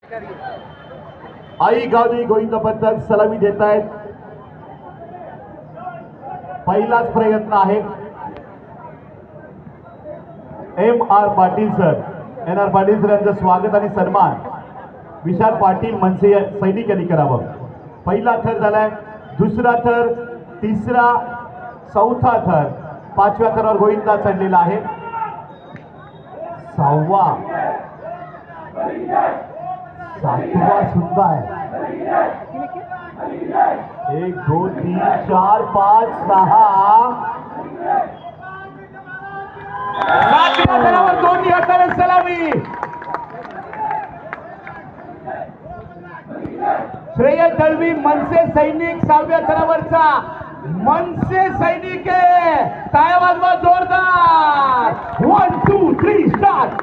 आई गावदेवी गोविंद पथक सलामी देत आहेत। पहिलाच प्रयत्न आहे। MR. Patil sir, NR. Patil sir यांचं स्वागत आणि सन्मान विशाल पाटील मनसे सैनिक यांनी करावं। पहिला थर झालाय, दुसरा थर, तिसरा, चौथा थर, पाचव्या थरावर गोविंदा चढलेला आहे। सहावा, सातवा सुद्धा आहे। 1 2 3 4 5 6 सातव्या थरावर दोन्ही हाताने सलामी। श्रेय दळवी मनसे सैनिक 6व्या थरावरचा मनसे सैनिक आहे। टाळ्या वाजवा जोरदार। 1 2 3 स्टार्ट।